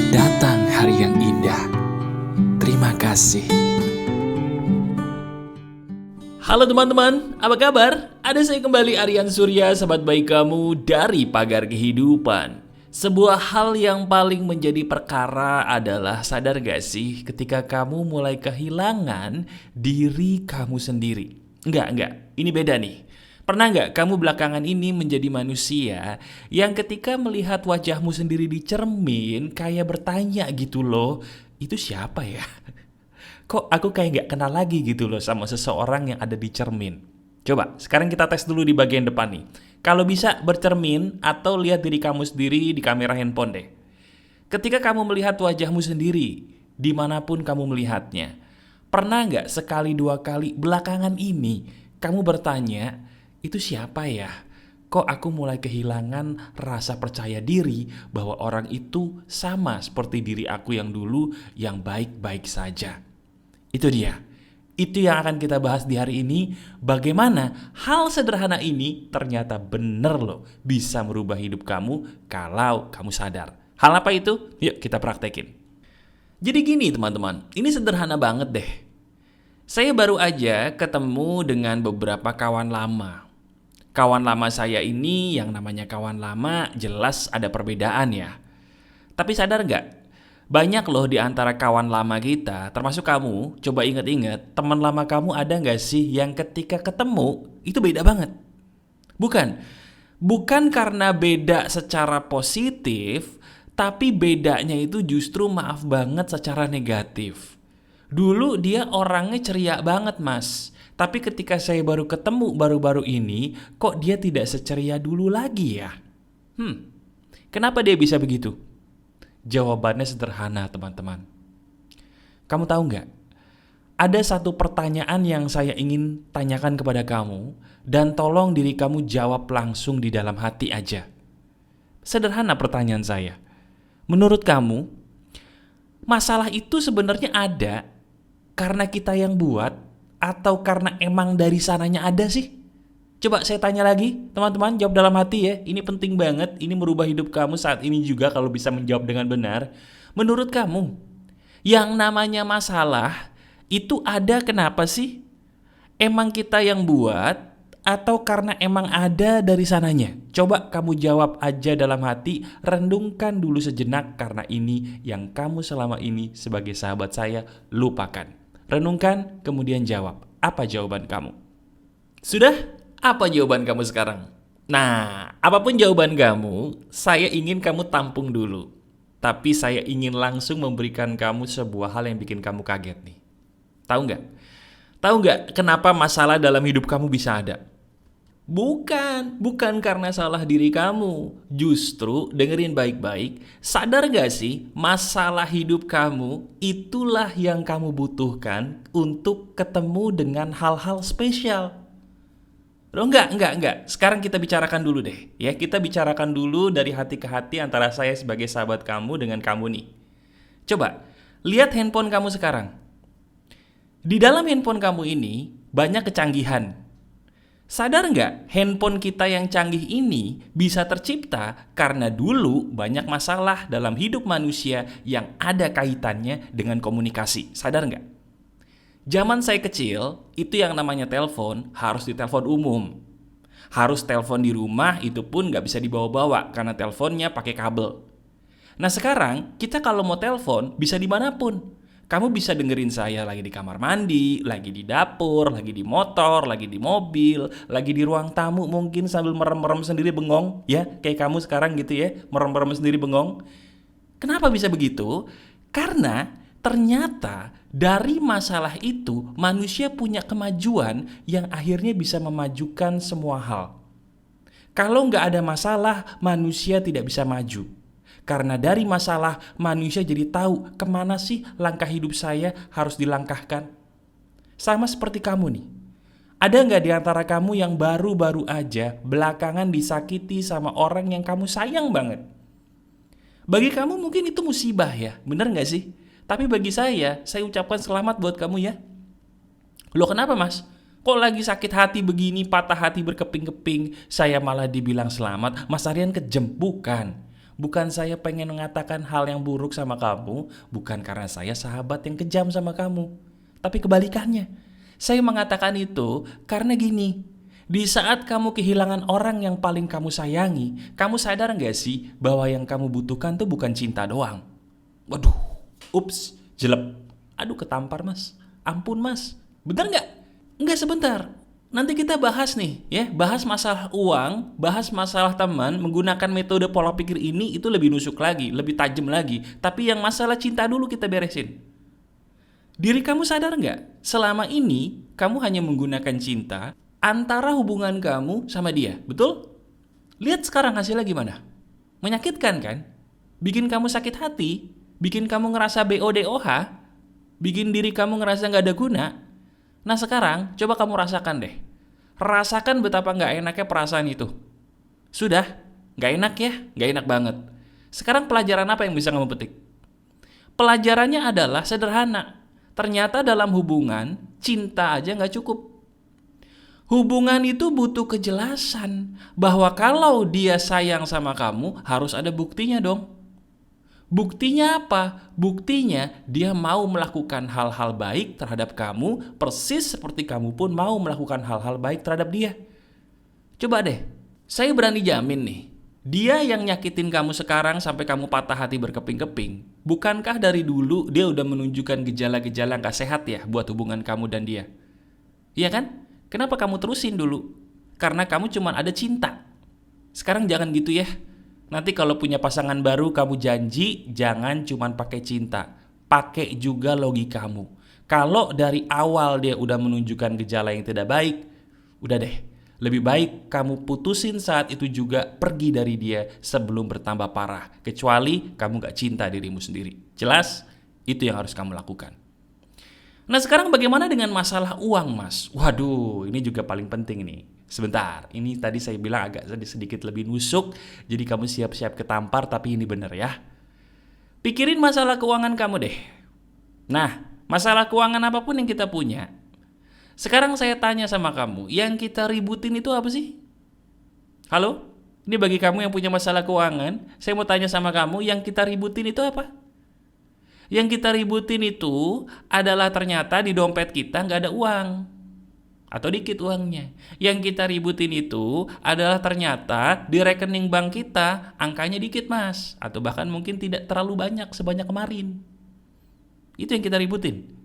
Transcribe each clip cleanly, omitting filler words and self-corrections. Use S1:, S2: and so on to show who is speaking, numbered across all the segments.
S1: datang hari yang indah. Terima kasih.
S2: Halo teman-teman, apa kabar? Ada saya kembali, Aryan Surya, sahabat baik kamu dari Pagar Kehidupan. Sebuah hal yang paling menjadi perkara adalah, sadar gak sih ketika kamu mulai kehilangan diri kamu sendiri? Enggak, ini beda nih. Pernah nggak kamu belakangan ini menjadi manusia yang ketika melihat wajahmu sendiri di cermin kayak bertanya gitu loh, itu siapa ya? Kok aku kayak nggak kenal lagi gitu loh sama seseorang yang ada di cermin. Coba, sekarang kita tes dulu di bagian depan nih. Kalau bisa bercermin atau lihat diri kamu sendiri di kamera handphone deh. Ketika kamu melihat wajahmu sendiri, dimanapun kamu melihatnya, pernah nggak sekali dua kali belakangan ini kamu bertanya, itu siapa ya? Kok aku mulai kehilangan rasa percaya diri bahwa orang itu sama seperti diri aku yang dulu yang baik-baik saja. Itu dia. Itu yang akan kita bahas di hari ini. Bagaimana hal sederhana ini ternyata bener loh bisa merubah hidup kamu kalau kamu sadar. Hal apa itu? Yuk kita praktekin. Jadi gini teman-teman, ini sederhana banget deh. Saya baru aja ketemu dengan beberapa kawan lama. Kawan lama saya ini, yang namanya kawan lama jelas ada perbedaan ya. Tapi sadar nggak? Banyak loh di antara kawan lama kita, termasuk kamu, coba inget-inget, teman lama kamu ada nggak sih yang ketika ketemu, itu beda banget? Bukan karena beda secara positif, tapi bedanya itu justru maaf banget secara negatif. Dulu dia orangnya ceria banget mas, tapi ketika saya baru ketemu baru-baru ini, kok dia tidak seceria dulu lagi ya? Kenapa dia bisa begitu? Jawabannya sederhana teman-teman. Kamu tahu nggak? Ada satu pertanyaan yang saya ingin tanyakan kepada kamu, dan tolong diri kamu jawab langsung di dalam hati aja. Sederhana pertanyaan saya. Menurut kamu, masalah itu sebenarnya ada karena kita yang buat atau karena emang dari sananya ada sih? Coba saya tanya lagi, teman-teman jawab dalam hati ya. Ini penting banget, ini merubah hidup kamu saat ini juga kalau bisa menjawab dengan benar. Menurut kamu, yang namanya masalah itu ada kenapa sih? Emang kita yang buat atau karena emang ada dari sananya? Coba kamu jawab aja dalam hati, renungkan dulu sejenak karena ini yang kamu selama ini sebagai sahabat saya lupakan. Renungkan, kemudian jawab. Apa jawaban kamu? Sudah? Apa jawaban kamu sekarang? Nah, apapun jawaban kamu, saya ingin kamu tampung dulu. Tapi saya ingin langsung memberikan kamu sebuah hal yang bikin kamu kaget nih. Tahu nggak? Tahu nggak kenapa masalah dalam hidup kamu bisa ada? Bukan karena salah diri kamu. Justru, dengerin baik-baik, sadar gak sih masalah hidup kamu itulah yang kamu butuhkan untuk ketemu dengan hal-hal spesial. Loh, enggak. Sekarang kita bicarakan dulu deh. Ya, kita bicarakan dulu dari hati ke hati antara saya sebagai sahabat kamu dengan kamu nih. Coba, lihat handphone kamu sekarang. Di dalam handphone kamu ini banyak kecanggihan. Sadar nggak, handphone kita yang canggih ini bisa tercipta karena dulu banyak masalah dalam hidup manusia yang ada kaitannya dengan komunikasi. Sadar nggak? Zaman saya kecil, itu yang namanya telepon harus ditelepon umum. Harus telepon di rumah, itu pun nggak bisa dibawa-bawa karena teleponnya pakai kabel. Nah sekarang, kita kalau mau telepon bisa dimanapun. Kamu bisa dengerin saya lagi di kamar mandi, lagi di dapur, lagi di motor, lagi di mobil, lagi di ruang tamu mungkin sambil merem-merem sendiri bengong. Ya, kayak kamu sekarang gitu ya, merem-merem sendiri bengong. Kenapa bisa begitu? Karena ternyata dari masalah itu manusia punya kemajuan yang akhirnya bisa memajukan semua hal. Kalau nggak ada masalah, manusia tidak bisa maju. Karena dari masalah, manusia jadi tahu kemana sih langkah hidup saya harus dilangkahkan. Sama seperti kamu nih. Ada nggak di antara kamu yang baru-baru aja belakangan disakiti sama orang yang kamu sayang banget? Bagi kamu mungkin itu musibah ya, bener nggak sih? Tapi bagi saya ucapkan selamat buat kamu ya. Loh kenapa mas? Kok lagi sakit hati begini, patah hati berkeping-keping, saya malah dibilang selamat? Mas Aryan kejem? Bukan saya pengen mengatakan hal yang buruk sama kamu, bukan karena saya sahabat yang kejam sama kamu. Tapi kebalikannya, saya mengatakan itu karena gini, di saat kamu kehilangan orang yang paling kamu sayangi, kamu sadar nggak sih bahwa yang kamu butuhkan tuh bukan cinta doang. Waduh, ups, jelek. Aduh, ketampar mas, ampun mas. Bentar nggak? Nggak, sebentar. Nanti kita bahas nih, ya, bahas masalah uang, bahas masalah teman, menggunakan metode pola pikir ini itu lebih nusuk lagi, lebih tajam lagi. Tapi yang masalah cinta dulu kita beresin. Diri kamu sadar nggak? Selama ini kamu hanya menggunakan cinta antara hubungan kamu sama dia, betul? Lihat sekarang hasilnya gimana? Menyakitkan kan? Bikin kamu sakit hati, bikin kamu ngerasa BODOH, bikin diri kamu ngerasa nggak ada guna. Nah sekarang coba kamu rasakan deh. Rasakan betapa nggak enaknya perasaan itu. Sudah? Nggak enak ya? Nggak enak banget. Sekarang pelajaran apa yang bisa kamu petik? Pelajarannya adalah sederhana. Ternyata dalam hubungan, cinta aja nggak cukup. Hubungan itu butuh kejelasan. Bahwa kalau dia sayang sama kamu, harus ada buktinya dong. Buktinya apa? Buktinya dia mau melakukan hal-hal baik terhadap kamu, persis seperti kamu pun mau melakukan hal-hal baik terhadap dia. Coba deh, saya berani jamin nih, dia yang nyakitin kamu sekarang sampai kamu patah hati berkeping-keping, bukankah dari dulu dia udah menunjukkan gejala-gejala gak sehat ya buat hubungan kamu dan dia? Iya kan? Kenapa kamu terusin dulu? Karena kamu cuma ada cinta. Sekarang jangan gitu ya. Nanti kalau punya pasangan baru kamu janji jangan cuma pakai cinta, pakai juga logikamu. Kalau dari awal dia udah menunjukkan gejala yang tidak baik, udah deh, lebih baik kamu putusin saat itu juga, pergi dari dia sebelum bertambah parah. Kecuali kamu gak cinta dirimu sendiri. Jelas? Itu yang harus kamu lakukan. Nah sekarang bagaimana dengan masalah uang mas? Waduh, ini juga paling penting nih. Sebentar, ini tadi saya bilang agak sedikit lebih nusuk, jadi kamu siap-siap ketampar, tapi ini bener ya. Pikirin masalah keuangan kamu deh. Nah, masalah keuangan apapun yang kita punya. Sekarang saya tanya sama kamu, yang kita ributin itu apa sih? Halo? Ini bagi kamu yang punya masalah keuangan, saya mau tanya sama kamu, yang kita ributin itu apa? Yang kita ributin itu adalah ternyata di dompet kita nggak ada uang. Atau dikit uangnya. Yang kita ributin itu adalah ternyata di rekening bank kita angkanya dikit mas. Atau bahkan mungkin tidak terlalu banyak sebanyak kemarin. Itu yang kita ributin.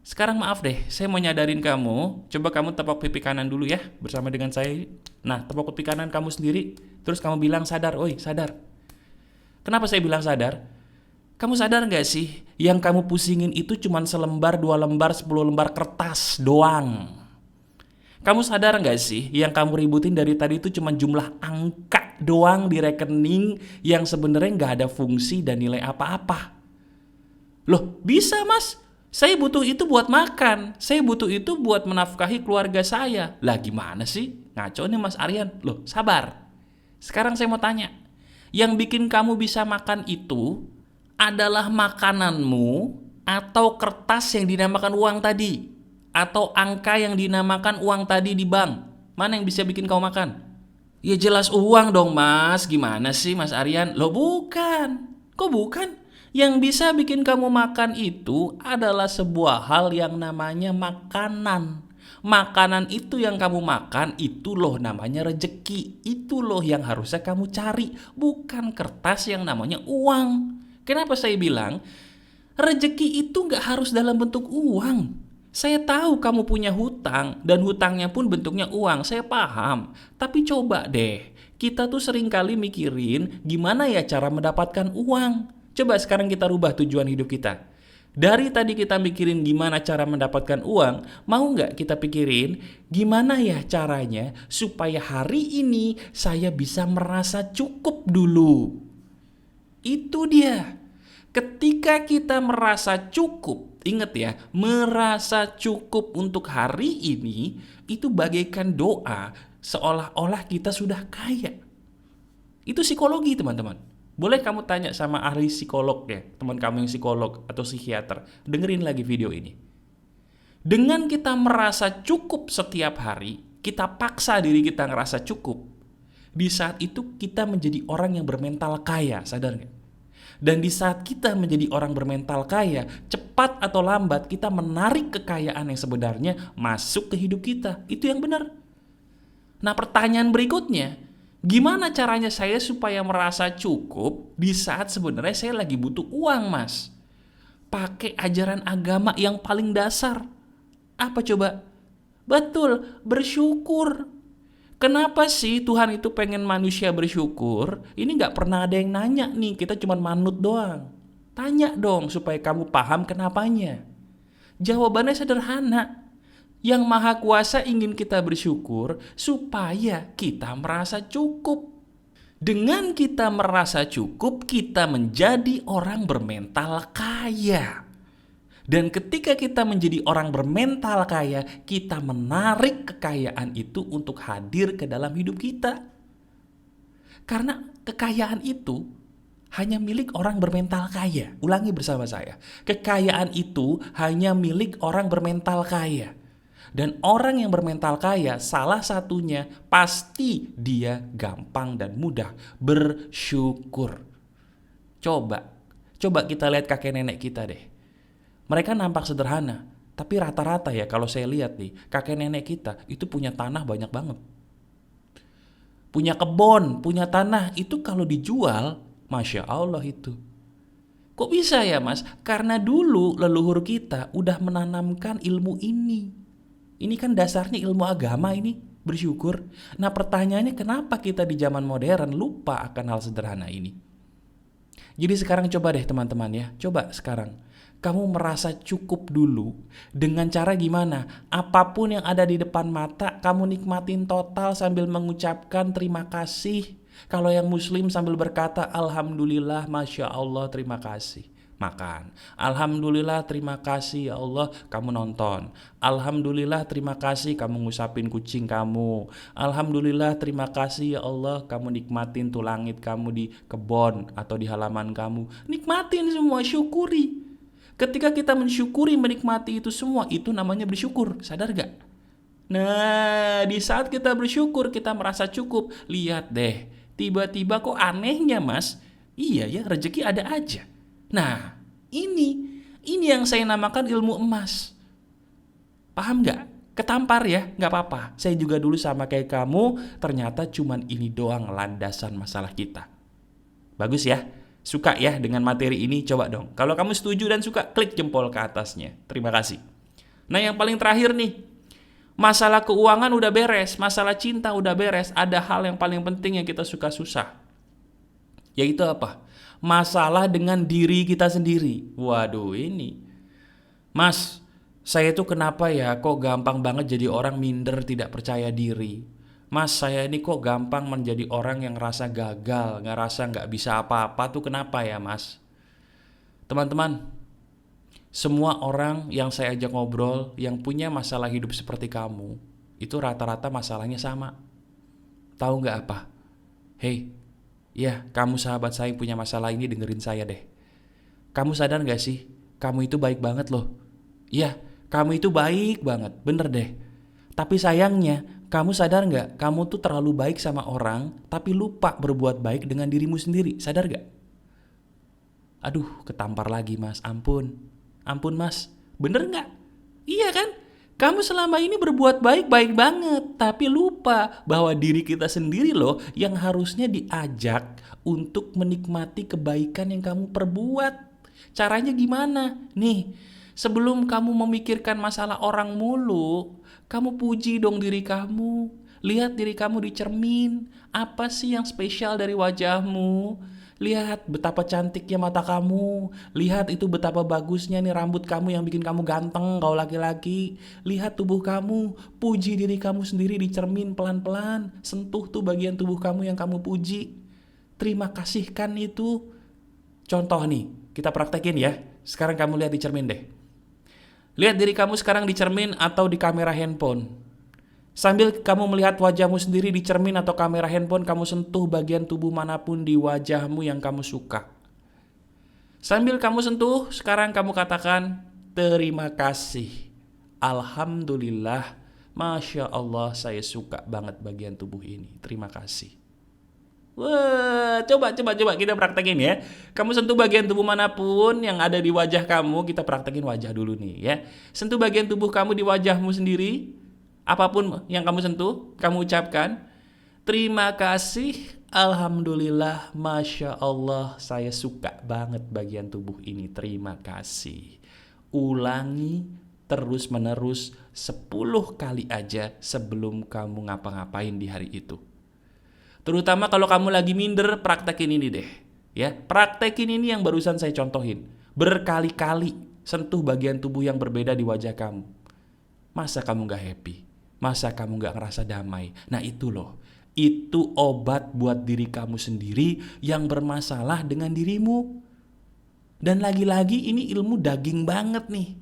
S2: Sekarang maaf deh, saya mau nyadarin kamu. Coba kamu tepuk pipi kanan dulu ya bersama dengan saya. Nah, tepuk pipi kanan kamu sendiri. Terus kamu bilang sadar, oi sadar. Kenapa saya bilang sadar? Kamu sadar gak sih yang kamu pusingin itu cuma selembar, 2 lembar, 10 lembar kertas doang. Kamu sadar gak sih yang kamu ributin dari tadi itu cuma jumlah angka doang di rekening yang sebenarnya gak ada fungsi dan nilai apa-apa. Loh bisa mas, saya butuh itu buat makan, saya butuh itu buat menafkahi keluarga saya. Lah gimana sih? Ngaco nih mas Aryan. Loh sabar. Sekarang saya mau tanya, yang bikin kamu bisa makan itu adalah makananmu atau kertas yang dinamakan uang tadi, atau angka yang dinamakan uang tadi di bank? Mana yang bisa bikin kau makan? Ya jelas uang dong mas. Gimana sih mas Aryan? Loh bukan. Kok bukan? Yang bisa bikin kamu makan itu adalah sebuah hal yang namanya makanan. Makanan itu yang kamu makan itu loh namanya rejeki. Itu loh yang harusnya kamu cari, bukan kertas yang namanya uang. Kenapa saya bilang rejeki itu gak harus dalam bentuk uang? Saya tahu kamu punya hutang dan hutangnya pun bentuknya uang, saya paham. Tapi coba deh, kita tuh seringkali mikirin gimana ya cara mendapatkan uang. Coba sekarang kita rubah tujuan hidup kita. Dari tadi kita mikirin gimana cara mendapatkan uang, mau gak kita pikirin gimana ya caranya supaya hari ini saya bisa merasa cukup dulu. Itu dia. Ketika kita merasa cukup, ingat ya, merasa cukup untuk hari ini, itu bagaikan doa seolah-olah kita sudah kaya. Itu psikologi teman-teman. Boleh kamu tanya sama ahli psikolog ya, teman kamu yang psikolog atau psikiater. Dengerin lagi video ini. Dengan kita merasa cukup setiap hari, kita paksa diri kita ngerasa cukup. Di saat itu kita menjadi orang yang bermental kaya, sadar nggak? Dan di saat kita menjadi orang bermental kaya, cepat atau lambat kita menarik kekayaan yang sebenarnya masuk ke hidup kita. Itu yang benar. Nah, pertanyaan berikutnya, gimana caranya saya supaya merasa cukup di saat sebenarnya saya lagi butuh uang, Mas? Pakai ajaran agama yang paling dasar. Apa coba? Betul, bersyukur. Kenapa sih Tuhan itu pengen manusia bersyukur? Ini gak pernah ada yang nanya nih, kita cuma manut doang. Tanya dong supaya kamu paham kenapanya. Jawabannya sederhana. Yang Maha Kuasa ingin kita bersyukur supaya kita merasa cukup. Dengan kita merasa cukup, kita menjadi orang bermental kaya. Dan ketika kita menjadi orang bermental kaya, kita menarik kekayaan itu untuk hadir ke dalam hidup kita. Karena kekayaan itu hanya milik orang bermental kaya. Ulangi bersama saya. Kekayaan itu hanya milik orang bermental kaya. Dan orang yang bermental kaya, salah satunya pasti dia gampang dan mudah bersyukur. Coba kita lihat kakek nenek kita deh. Mereka nampak sederhana, tapi rata-rata ya kalau saya lihat nih, kakek nenek kita itu punya tanah banyak banget. Punya kebun, punya tanah, itu kalau dijual, Masya Allah itu. Kok bisa ya Mas? Karena dulu leluhur kita udah menanamkan ilmu ini. Ini kan dasarnya ilmu agama ini, bersyukur. Nah pertanyaannya kenapa kita di zaman modern lupa akan hal sederhana ini? Jadi sekarang coba deh teman-teman ya, coba sekarang. Kamu merasa cukup dulu dengan cara gimana? Apapun yang ada di depan mata, kamu nikmatin total sambil mengucapkan terima kasih. Kalau yang muslim sambil berkata, Alhamdulillah, Masya Allah, terima kasih. Makan. Alhamdulillah, terima kasih ya Allah, kamu nonton. Alhamdulillah, terima kasih kamu ngusapin kucing kamu. Alhamdulillah, terima kasih ya Allah, kamu nikmatin tuh langit kamu di kebun atau di halaman kamu. Nikmatin semua, syukuri. Ketika kita mensyukuri, menikmati itu semua, itu namanya bersyukur. Sadar gak? Nah, di saat kita bersyukur, kita merasa cukup. Lihat deh, tiba-tiba kok anehnya Mas? Iya ya, rezeki ada aja. Nah, ini yang saya namakan ilmu emas. Paham gak? Ketampar ya, gak apa-apa. Saya juga dulu sama kayak kamu, ternyata cuman ini doang landasan masalah kita. Bagus ya? Suka ya dengan materi ini? Coba dong. Kalau kamu setuju dan suka, klik jempol ke atasnya. Terima kasih. Nah yang paling terakhir nih, masalah keuangan udah beres, masalah cinta udah beres. Ada hal yang paling penting yang kita suka susah. Yaitu apa? Masalah dengan diri kita sendiri. Waduh ini. Mas, saya tuh kenapa ya kok gampang banget jadi orang minder, tidak percaya diri. Mas, saya ini kok gampang menjadi orang yang ngerasa gagal, ngerasa gak bisa apa-apa tuh kenapa ya Mas? Teman-teman, semua orang yang saya ajak ngobrol yang punya masalah hidup seperti kamu, itu rata-rata masalahnya sama. Tahu gak apa? Hei, ya kamu sahabat saya yang punya masalah ini, dengerin saya deh. Kamu sadar gak sih? Kamu itu baik banget loh. Iya, kamu itu baik banget, bener deh. Tapi sayangnya, kamu sadar gak? Kamu tuh terlalu baik sama orang, tapi lupa berbuat baik dengan dirimu sendiri. Sadar gak? Aduh, ketampar lagi Mas. Ampun Mas. Bener gak? Iya kan? Kamu selama ini berbuat baik banget, tapi lupa bahwa diri kita sendiri loh yang harusnya diajak untuk menikmati kebaikan yang kamu perbuat. Caranya gimana? Nih, sebelum kamu memikirkan masalah orang mulu, kamu puji dong diri kamu. Lihat diri kamu di cermin. Apa sih yang spesial dari wajahmu? Lihat betapa cantiknya mata kamu. Lihat itu betapa bagusnya nih rambut kamu yang bikin kamu ganteng kalau laki-laki. Lihat tubuh kamu. Puji diri kamu sendiri di cermin pelan-pelan. Sentuh tuh bagian tubuh kamu yang kamu puji. Terima kasihkan itu. Contoh nih, kita praktekin ya. Sekarang kamu lihat di cermin deh. Lihat diri kamu sekarang di cermin atau di kamera handphone. Sambil kamu melihat wajahmu sendiri di cermin atau kamera handphone, kamu sentuh bagian tubuh manapun di wajahmu yang kamu suka. Sambil kamu sentuh, sekarang kamu katakan, terima kasih. Alhamdulillah, Masya Allah, saya suka banget bagian tubuh ini. Terima kasih. Wah, coba kita praktekin ya. Kamu sentuh bagian tubuh manapun yang ada di wajah kamu, kita praktekin wajah dulu nih ya. Sentuh bagian tubuh kamu di wajahmu sendiri. Apapun yang kamu sentuh, kamu ucapkan, terima kasih, alhamdulillah, masya Allah, saya suka banget bagian tubuh ini, terima kasih. Ulangi terus menerus 10 kali aja sebelum kamu ngapa-ngapain di hari itu. Terutama kalau kamu lagi minder, praktekin ini deh. Ya, praktekin ini yang barusan saya contohin. Berkali-kali sentuh bagian tubuh yang berbeda di wajah kamu. Masa kamu gak happy? Masa kamu gak ngerasa damai? Nah itu loh, itu obat buat diri kamu sendiri yang bermasalah dengan dirimu. Dan lagi-lagi ini ilmu daging banget nih.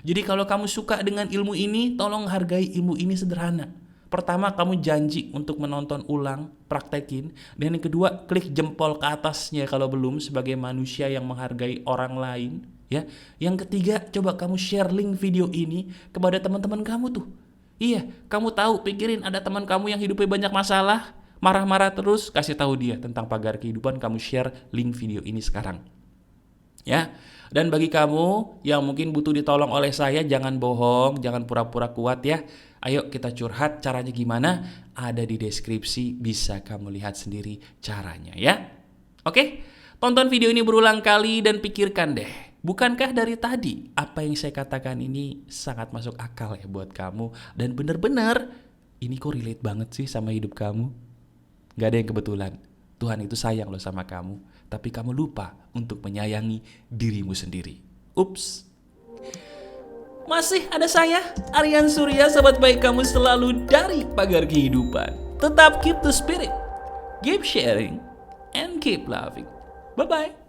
S2: Jadi kalau kamu suka dengan ilmu ini, tolong hargai ilmu ini sederhana. Pertama, kamu janji untuk menonton ulang, praktekin. Dan yang kedua, klik jempol ke atasnya kalau belum sebagai manusia yang menghargai orang lain. Ya. Yang ketiga, coba kamu share link video ini kepada teman-teman kamu tuh. Iya, kamu tahu, pikirin ada teman kamu yang hidupnya banyak masalah, marah-marah terus, kasih tahu dia tentang pagar kehidupan, kamu share link video ini sekarang. Ya. Dan bagi kamu yang mungkin butuh ditolong oleh saya, jangan bohong, jangan pura-pura kuat ya. Ayo kita curhat, caranya gimana? Ada di deskripsi, bisa kamu lihat sendiri caranya ya. Oke, tonton video ini berulang kali dan pikirkan deh. Bukankah dari tadi apa yang saya katakan ini sangat masuk akal ya buat kamu? Dan bener-bener ini kok relate banget sih sama hidup kamu? Gak ada yang kebetulan. Tuhan itu sayang loh sama kamu, tapi kamu lupa untuk menyayangi dirimu sendiri. Ups. Masih ada saya, Aryan Surya, sahabat baik kamu selalu dari Pagar Kehidupan. Tetap keep the spirit, keep sharing, and keep loving. Bye-bye.